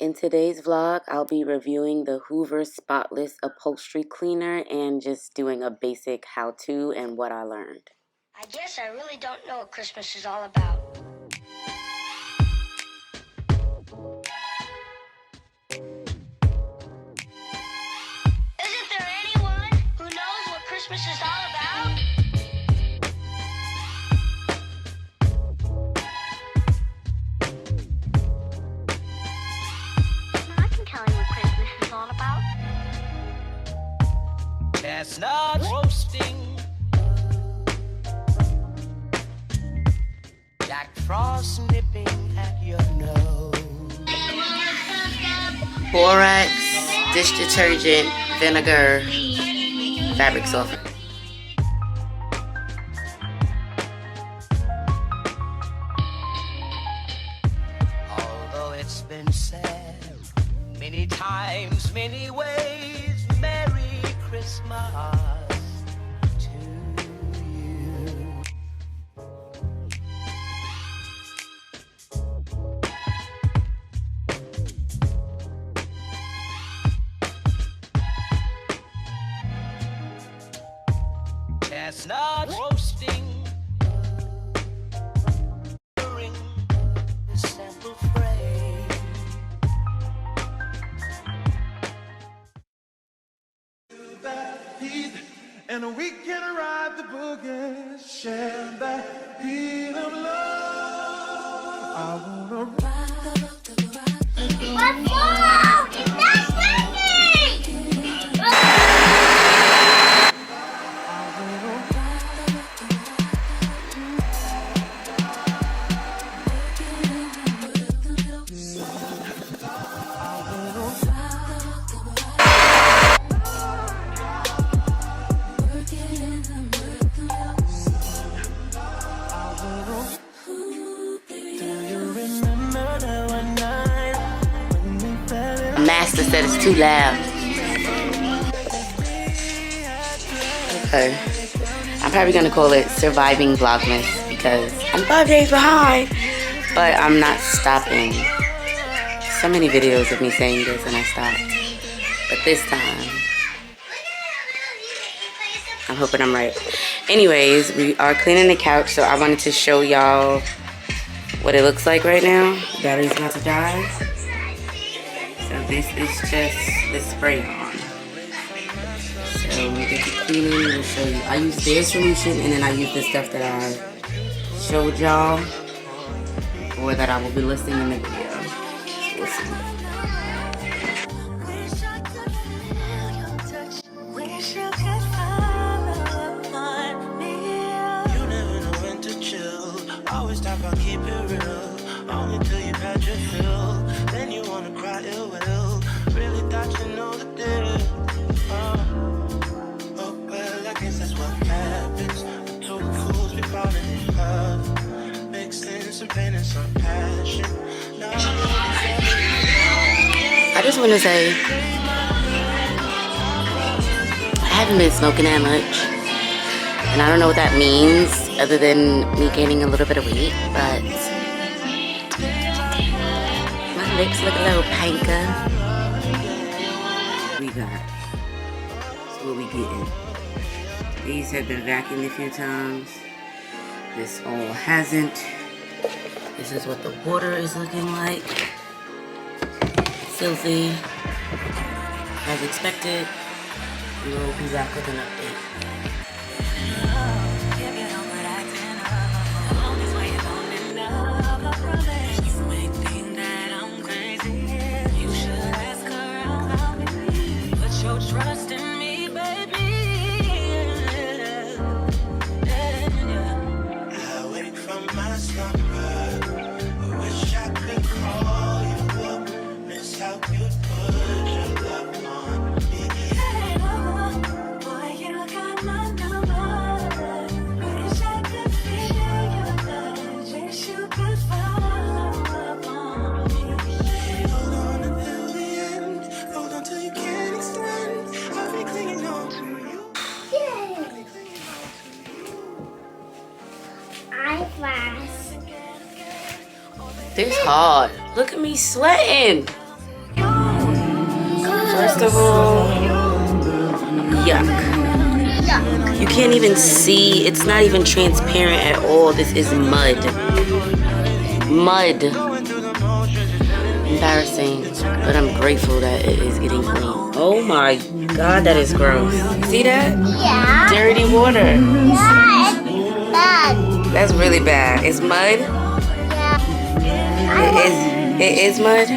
In today's vlog, I'll be reviewing the Hoover Spotless Upholstery Cleaner and just doing a basic how-to and what I learned. I guess I really don't know what Christmas is all about. Isn't there anyone who knows what Christmas is all about? I can tell you what Christmas is all about. Chestnuts roasting, Jack Frost nipping at your nose. Borax, dish detergent, vinegar, fabric softener. Although it's been said many times, many ways, Merry Christmas to you. Chestnut roasting, during the simple phrase. And we can ride the boogie, share that beat of love. I wanna ride. What's wrong? It's not working! Master said it's too loud. Okay. I'm probably gonna call it Surviving VlogMas because I'm 5 days behind. But I'm not stopping. So many videos of me saying this and I stopped. But this time, I'm hoping I'm right. Anyways, we are cleaning the couch, so I wanted to show y'all what it looks like right now. The battery's about to die. So this is just the spray on. So when we get to cleaning, we'll show you. I use their solution and then I use the stuff that I showed y'all or that I will be listing in the video. So we'll see. You never know when to chill. Always talk about keep it real. Only till you had your fill. Then you wanna cry ill will. Really thought you know the deal. Oh well, I guess that's what happens. The two fools be falling in love. Mixing some pain and some passion. I just want to say, I haven't been smoking that much. And I don't know what that means other than me gaining a little bit of weight, but my lips look a little pinker. We got, so what we getting? These have been vacuumed a few times. This all hasn't. This is what the water is looking like. Filthy. As expected, we will be back with an update. Trust in me, baby. I wake from my slumber. I wish I could call you up. Miss how you put your love on me. Boy, you got my number. Wish I could feel your touch. Wish you could follow up on me. Hold on until the end. Hold on till you can't extend. I'll be clinging on to you. Yay! Eyeglass. This hard. Look at me sweating. First of all, yuck. You can't even see. It's not even transparent at all. This is mud. Mud. Embarrassing. But I'm grateful that it is getting clean. Oh my God, that is gross. See that? Yeah. Dirty water. Yeah, it's bad. That's really bad. It's mud? Yeah. It is mud?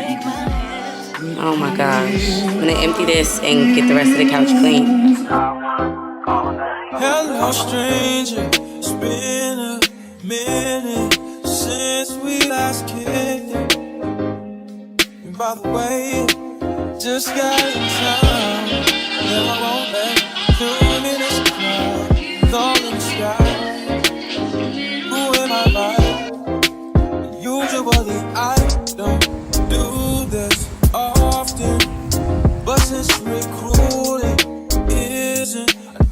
Oh my gosh. I'm gonna empty this and get the rest of the couch clean. Hello, stranger. It's been a minute since we last kicked it. And by the way, just got in town. Never won't let 2 minutes cry. Thought in the sky. Who am I like? Usually I don't do this often, but since recruiting.